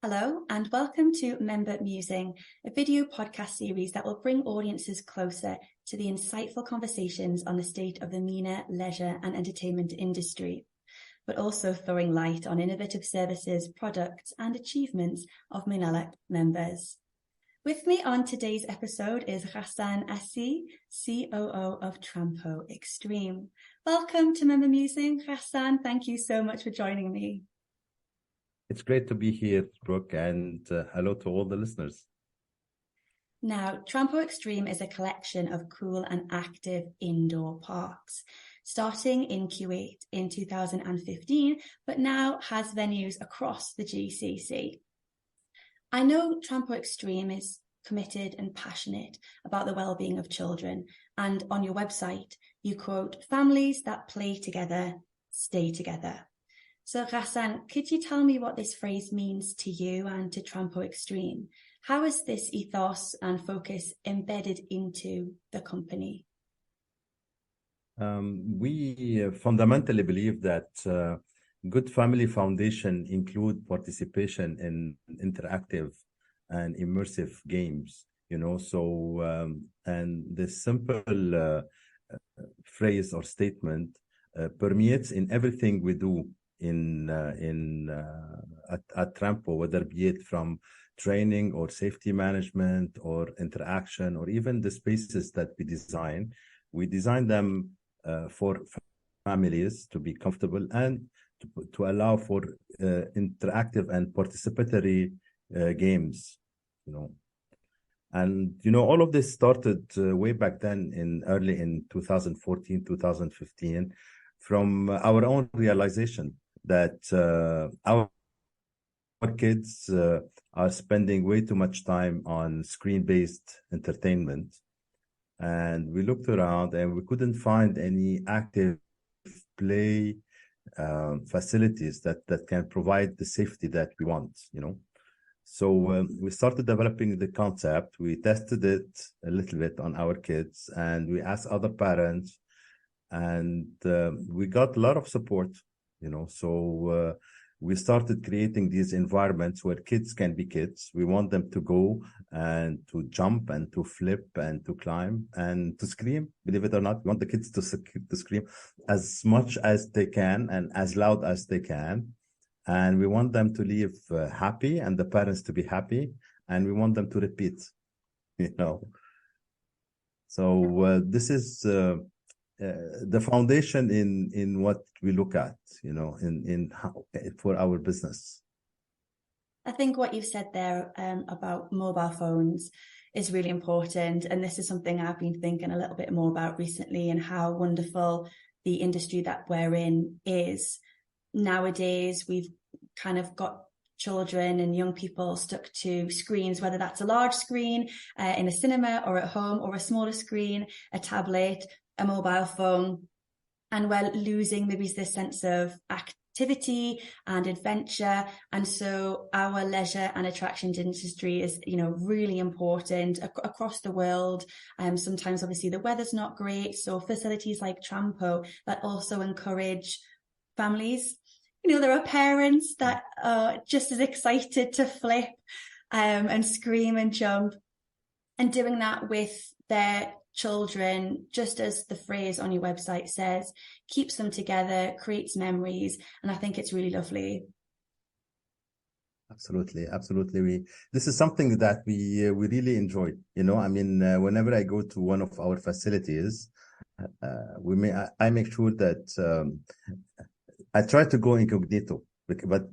Hello and welcome to Member Musing, a video podcast series that will bring audiences closer to the insightful conversations on the state of the MENA leisure and entertainment industry, but also throwing light on innovative services, products and achievements of Menalac members. With me on today's episode is Ghassan Assi, COO of TRAMPO Extreme. Welcome to Member Musing, Ghassan. Thank you so much for joining me. It's great to be here, Brooke, and hello to all the listeners. Now, TRAMPO Extreme is a collection of cool and active indoor parks, starting in Kuwait in 2015, but now has venues across the GCC. I know TRAMPO Extreme is committed and passionate about the well-being of children, and on your website, you quote, "Families that play together, stay together." So Ghassan, could you tell me what this phrase means to you and to TRAMPO Extreme? How is this ethos and focus embedded into the company? We fundamentally believe that good family foundation include participation in interactive and immersive games, and the simple phrase or statement permeates in everything we do at TRAMPO, whether be it from training or safety management or interaction or even the spaces that we design. We design them for families to be comfortable and to allow for interactive and participatory games, And, all of this started way back then early in 2014, 2015, from our own realization that our kids are spending way too much time on screen-based entertainment. And we looked around and we couldn't find any active play facilities that can provide the safety that we want, So we started developing the concept. We tested it a little bit on our kids and we asked other parents, and we got a lot of support, So we started creating these environments where kids can be kids. We want them to go and to jump and to flip and to climb and to scream. Believe it or not, we want the kids to scream as much as they can and as loud as they can. And we want them to leave happy and the parents to be happy. And we want them to repeat, So this is the foundation in what we look at, in how for our business. I think what you've said there about mobile phones is really important. And this is something I've been thinking a little bit more about recently, and how wonderful the industry that we're in is. Nowadays, we've kind of got children and young people stuck to screens, whether that's a large screen in a cinema or at home, or a smaller screen, a tablet, a mobile phone, and we're losing maybe this sense of activity and adventure. And so our leisure and attractions industry is, really important across the world. Sometimes obviously the weather's not great, so facilities like TRAMPO that also encourage families. There are parents that are just as excited to flip and scream and jump, and doing that with their children, just as the phrase on your website says, keeps them together, creates memories, and I think it's really lovely. Absolutely. This is something that we really enjoy. Whenever I go to one of our facilities, I make sure that I try to go incognito, but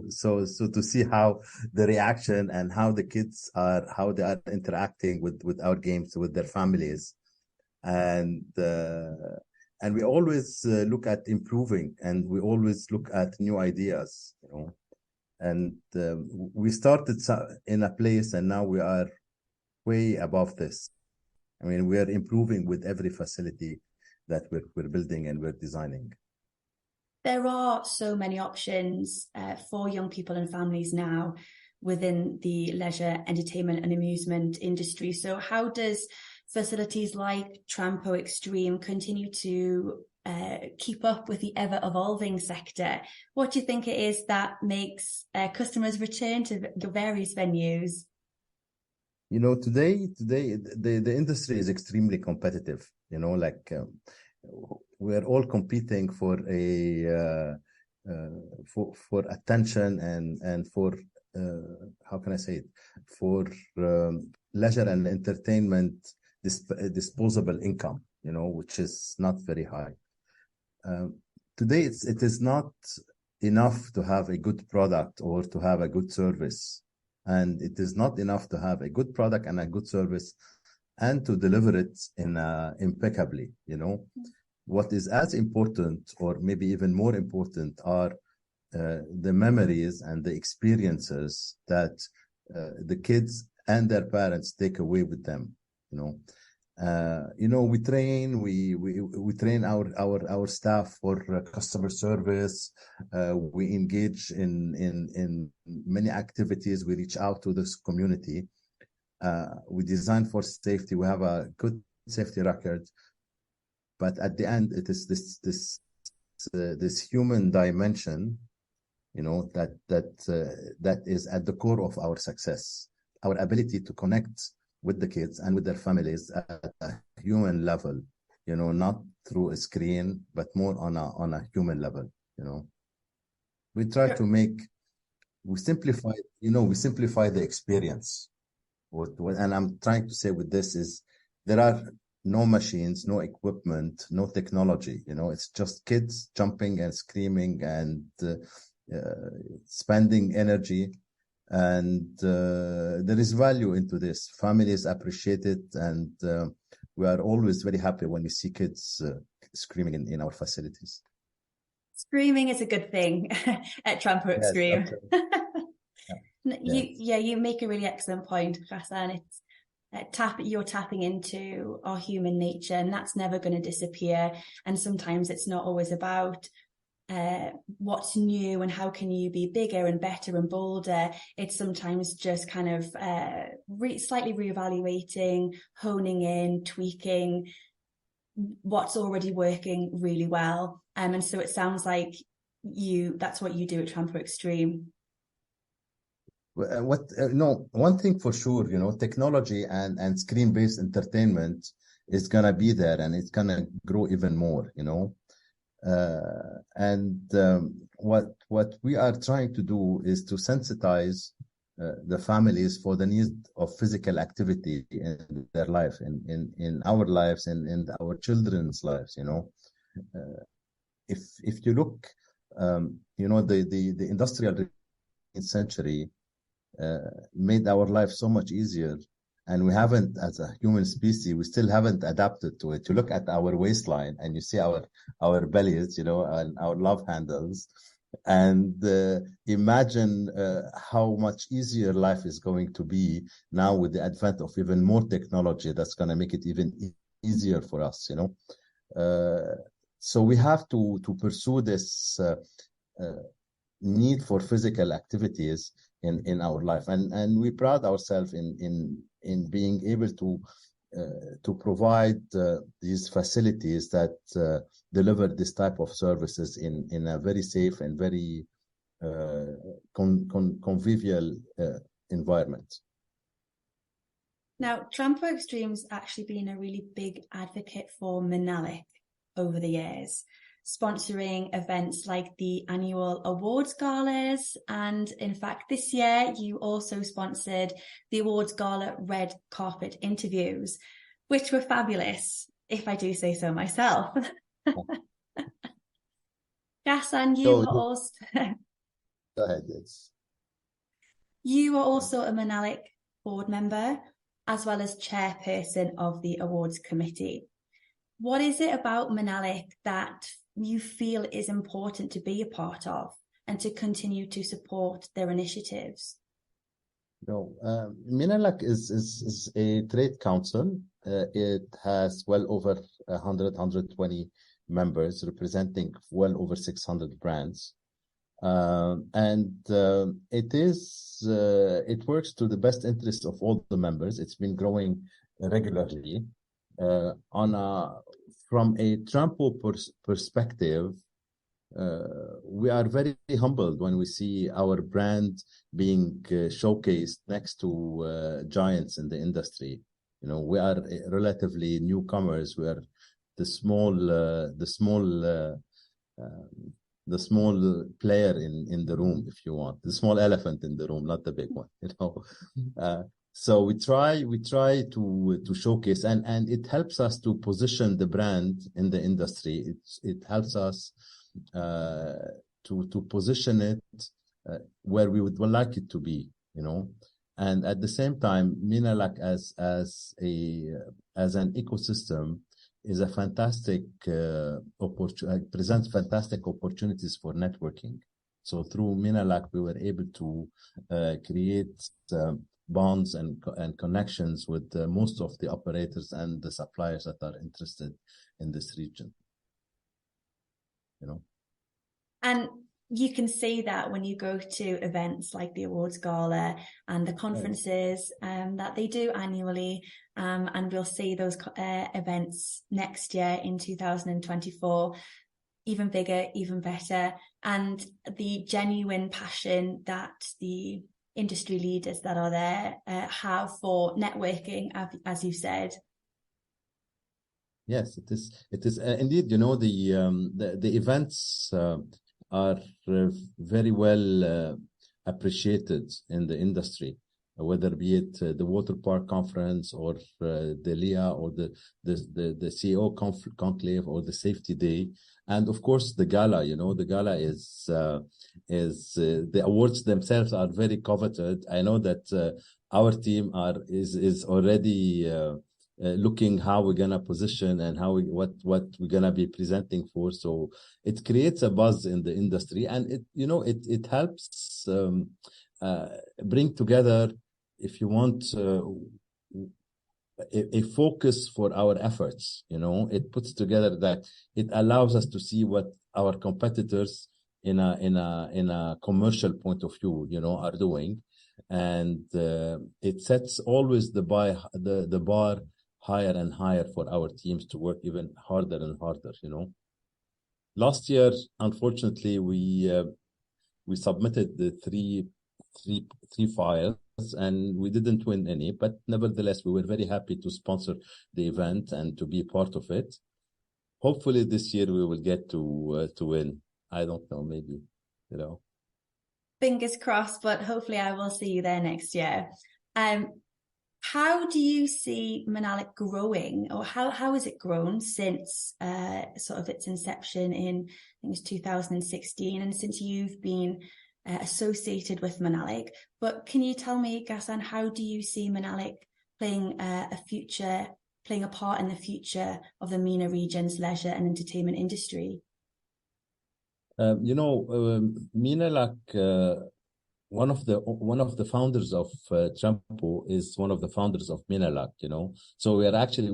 so to see how the reaction and how the kids how they are interacting with our games, with their families, and we always look at improving, and we always look at new ideas, and we started in a place, and now we are way above this. We are improving with every facility that we're building and we're designing. There are so many options for young people and families now within the leisure, entertainment and amusement industry. So how does facilities like TRAMPO Extreme continue to keep up with the ever-evolving sector? What do you think it is that makes customers return to the various venues? Today the industry is extremely competitive. Like we're all competing for for attention and for how can I say it, for leisure and entertainment disposable income, which is not very high. Today it is not enough to have a good product or to have a good service, and it is not enough to have a good product and a good service and to deliver it impeccably. What is as important, or maybe even more important, are the memories and the experiences that the kids and their parents take away with them. We train our staff for customer service. We engage in many activities. We reach out to this community. We design for safety. We have a good safety record, but at the end, it is this human dimension, that is at the core of our success. Our ability to connect with the kids and with their families at a human level, not through a screen, but more on a human level. We try to we simplify the experience. And I'm trying to say with this is there are no machines, no equipment, no technology. It's just kids jumping and screaming and spending energy. And there is value into this. Families appreciate it, and we are always very happy when we see kids screaming in our facilities. Screaming is a good thing at TRAMPO Extreme. Yes, You make a really excellent point, Ghassan. It's you're tapping into our human nature, and that's never going to disappear. And sometimes it's not always about what's new and how can you be bigger and better and bolder. It's sometimes just kind of slightly reevaluating, honing in, tweaking what's already working really well. And so it sounds like that's what you do at TRAMPO Extreme. One thing for sure, technology and screen-based entertainment is gonna be there, and it's gonna grow even more. What we are trying to do is to sensitize the families for the need of physical activity in their life, in our lives, and in our children's lives. If you look, the industrial century made our life so much easier, and we haven't, as a human species, we still haven't adapted to it. You look at our waistline and you see our bellies, and our love handles, and imagine how much easier life is going to be now with the advent of even more technology that's going to make it even easier for us. So we have to pursue this need for physical activities in our life, and we pride ourselves in being able to provide these facilities that deliver this type of services in a very safe and very convivial environment. Now, TRAMPO Extreme's actually been a really big advocate for Menalac over the years, sponsoring events like the annual awards galas. And in fact, this year, you also sponsored the awards gala red carpet interviews, which were fabulous, if I do say so myself. Ghassan, you are also... Go ahead, yes. You are also a Menalac board member, as well as chairperson of the awards committee. What is it about Menalac that you feel is important to be a part of and to continue to support their initiatives? Menalac is a trade council. It has well over 120 members representing well over 600 brands. It works to the best interest of all the members. It's been growing regularly. On a From a Trampo perspective, we are very humbled when we see our brand being showcased next to giants in the industry. You know, we are relatively newcomers. We are the the small player in the room, if you want, the small elephant in the room, not the big one. You know, so we try to showcase, and it helps us to position the brand in the industry. It helps us to position it where we would like it to be, you know. And at the same time, Menalac as an ecosystem is a fantastic presents fantastic opportunities for networking. So through Menalac, we were able to create bonds and connections with most of the operators and the suppliers that are interested in this region. You know, and you can see that when you go to events like the awards gala and the conferences that they do annually, and we'll see those events next year in 2024, even bigger, even better, and the genuine passion that the industry leaders that are there have for networking, as you said. Yes, it is. It is indeed. You know, the events are very well appreciated in the industry, whether be it the Water Park Conference or the LIA or the CEO conclave or the Safety Day, and of course the gala. You know, the gala is the awards themselves are very coveted. I know that our team is already. Looking how we're gonna position and what we're gonna be presenting for. So it creates a buzz in the industry, and it helps bring together, if you want, a focus for our efforts. You know, it puts together that it allows us to see what our competitors in a commercial point of view, you know, are doing, and it sets always the bar higher and higher for our teams to work even harder and harder, you know. Last year, unfortunately, we submitted the three files and we didn't win any, but nevertheless, we were very happy to sponsor the event and to be part of it. Hopefully this year we will get to win. I don't know, maybe, you know. Fingers crossed, but hopefully I will see you there next year. How do you see Menalac growing, or how has it grown since sort of its inception in, I think it's 2016, and since you've been associated with Menalac? But can you tell me, Ghassan, how do you see Menalac playing a part in the future of the MENA region's leisure and entertainment industry? Menalac. One of the founders of TRAMPO is one of the founders of Menalac, you know. So we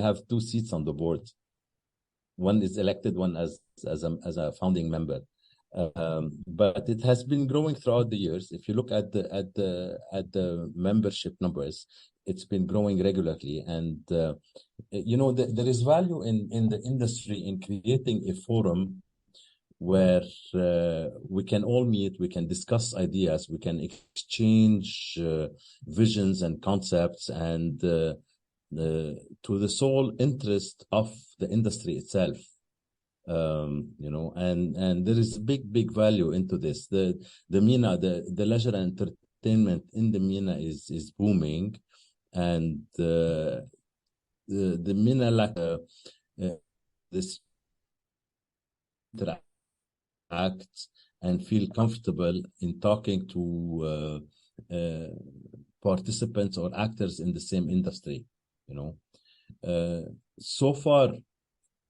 have two seats on the board. One is elected, one as a founding member. But it has been growing throughout the years. If you look at the membership numbers, it's been growing regularly, and there is value in the industry in creating a forum where we can all meet, we can discuss ideas, we can exchange visions and concepts, and to the sole interest of the industry itself. And there is big value into this. The MENA, the leisure and entertainment in the MENA is booming, and the MENA this act and feel comfortable in talking to participants or actors in the same industry, you know. So far,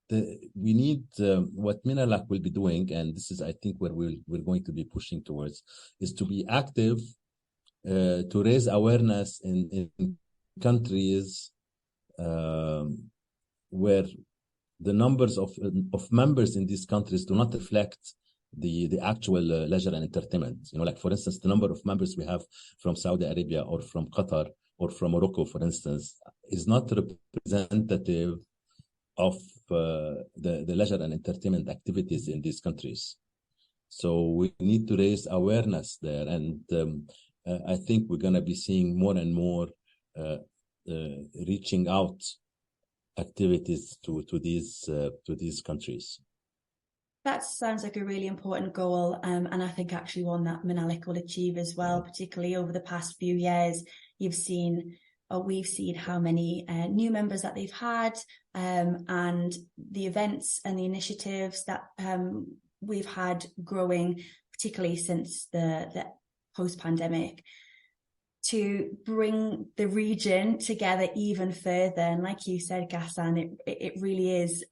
we need what Menalac will be doing, and this is, I think, where we're going to be pushing towards, is to be active, to raise awareness in countries where the numbers of members in these countries do not reflect the actual leisure and entertainment. You know, like for instance, the number of members we have from Saudi Arabia or from Qatar or from Morocco, for instance, is not representative of the leisure and entertainment activities in these countries. So we need to raise awareness there. And I think we're going to be seeing more and more reaching out activities to these countries. That sounds like a really important goal, and I think actually one that Menalac will achieve as well, particularly over the past few years. We've seen how many new members that they've had, and the events and the initiatives that we've had growing, particularly since the post-pandemic, to bring the region together even further. And like you said, Ghassan, it really is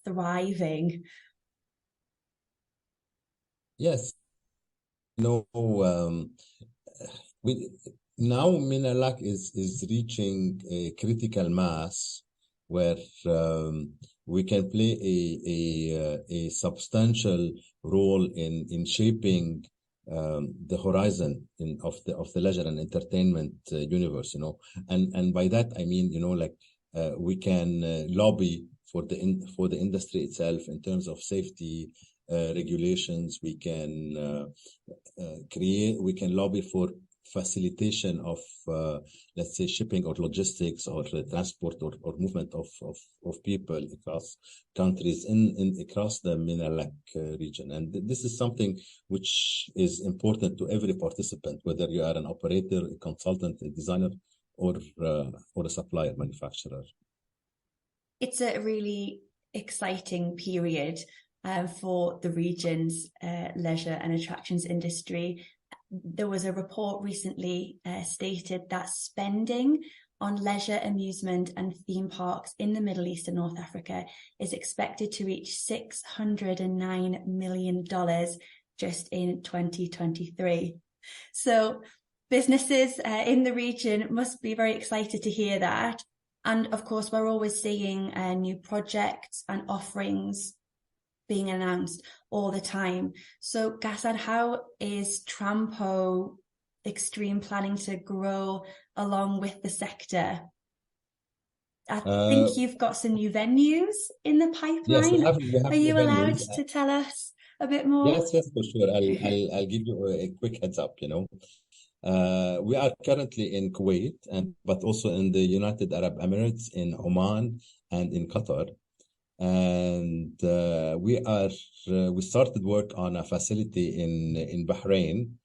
thriving. Yes. We now Menalac is reaching a critical mass where we can play a substantial role in shaping the horizon of the leisure and entertainment universe, and by that I mean, we can lobby for the industry itself in terms of safety regulations. We can lobby for facilitation of let's say shipping or logistics or transport or movement of people across countries across the Menalac region. And this is something which is important to every participant, whether you are an operator, a consultant, a designer, or a supplier, manufacturer. It's a really exciting period for the region's leisure and attractions industry. There was a report recently stated that spending on leisure, amusement and theme parks in the Middle East and North Africa is expected to reach $609 million just in 2023. So businesses in the region must be very excited to hear that. And of course, we're always seeing new projects and offerings being announced all the time. So Ghassan, how is TRAMPO Extreme planning to grow along with the sector? I think you've got some new venues in the pipeline. Yes, we have Are you allowed venues. to tell us a bit more? Yes, for sure. I'll give you a quick heads up. We are currently in Kuwait, but also in the United Arab Emirates, in Oman, and in Qatar. And we started work on a facility in Bahrain.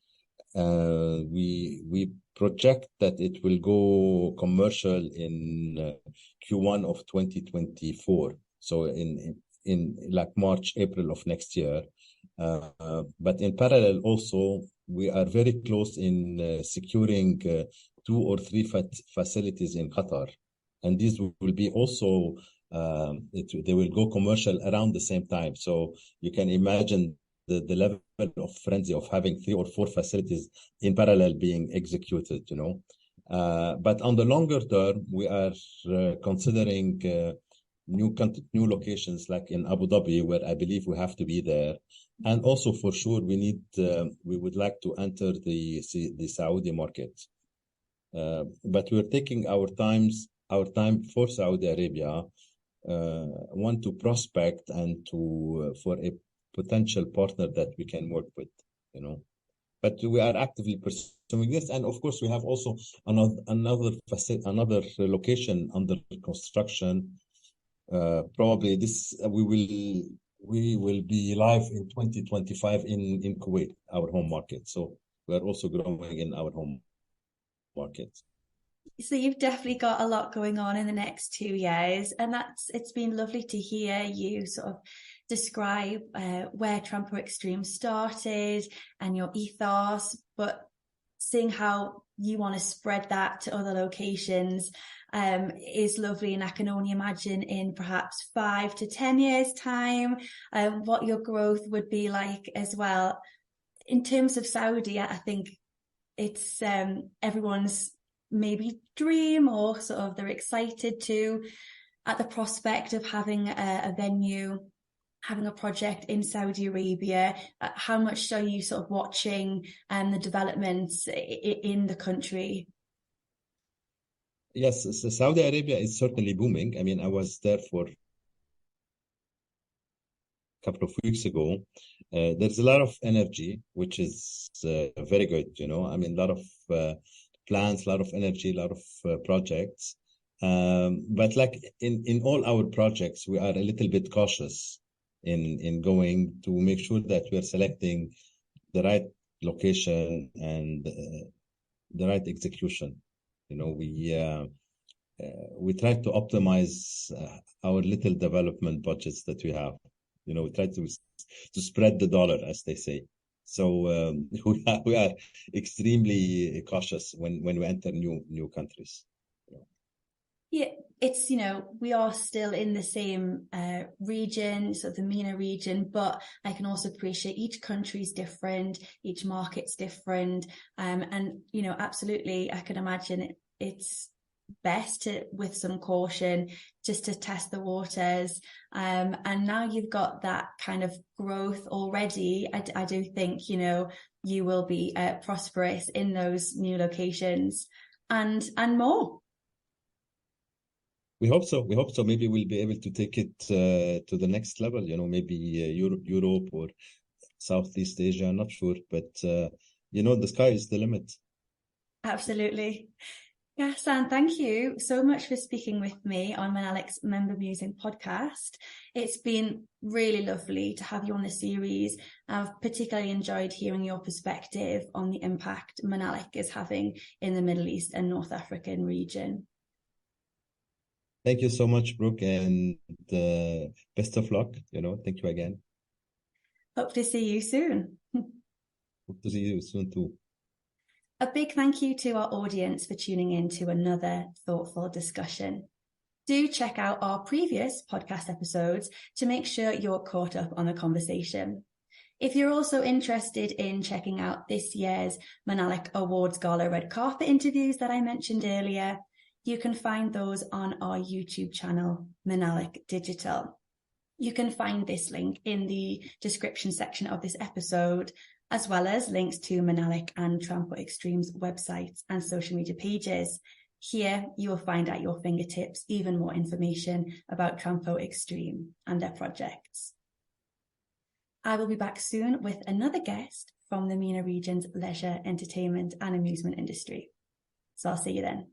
We project that it will go commercial in Q1 of 2024. So in like March, April of next year. But in parallel also, we are very close in securing 2 or 3 facilities in Qatar. And these will be also, they will go commercial around the same time. So you can imagine the level of frenzy of having 3 or 4 facilities in parallel being executed, But on the longer term, we are considering new locations like in Abu Dhabi, where I believe we have to be there. And also for sure, we would like to enter the Saudi market. But we're taking our time for Saudi Arabia, want to prospect and for a potential partner that we can work with, But we are actively pursuing this, and of course we have also another location under construction. Probably we will be live in 2025 in Kuwait, our home market. So we are also growing in our home market. So you've definitely got a lot going on in the next 2 years, and it's been lovely to hear you sort of describe where TRAMPO Extreme started and your ethos, but seeing how you want to spread that to other locations is lovely. And I can only imagine in perhaps 5 to 10 years time what your growth would be like as well. In terms of Saudi, I think it's everyone's maybe dream, or sort of they're excited at the prospect of having a venue, having a project in Saudi Arabia. How much are you sort of watching the developments in the country? Yes, so Saudi Arabia is certainly booming. I mean, I was there for a couple of weeks ago. There's a lot of energy, which is very good. I mean, a lot of plans, a lot of energy, a lot of projects. But like in all our projects, we are a little bit cautious in going to make sure that we are selecting the right location and the right execution. We try to optimize our little development budgets that we have. We try to spread the dollar, as they say. So we are extremely cautious when we enter new countries. Yeah, it's, we are still in the same region, sort of the MENA region, but I can also appreciate each country's different, each market's different. And, absolutely, I can imagine it's best to, with some caution, just to test the waters. And now you've got that kind of growth already. I do think, you will be prosperous in those new locations and more. We hope so. We hope so. Maybe we'll be able to take it to the next level. Maybe Europe or Southeast Asia. I'm not sure, but the sky is the limit. Absolutely. Ghassan, thank you so much for speaking with me on Menalac's Member Musing podcast. It's been really lovely to have you on the series. I've particularly enjoyed hearing your perspective on the impact Menalac is having in the Middle East and North African region. Thank you so much, Brooke, and best of luck. Thank you again. Hope to see you soon. Hope to see you soon too. A big thank you to our audience for tuning in to another thoughtful discussion. Do check out our previous podcast episodes to make sure you're caught up on the conversation. If you're also interested in checking out this year's Menalac Awards Gala red carpet interviews that I mentioned earlier, you can find those on our YouTube channel, Menalac Digital. You can find this link in the description section of this episode, as well as links to Menalac and TRAMPO Extreme's websites and social media pages. Here, you will find at your fingertips even more information about TRAMPO Extreme and their projects. I will be back soon with another guest from the MENA region's leisure, entertainment and amusement industry. So I'll see you then.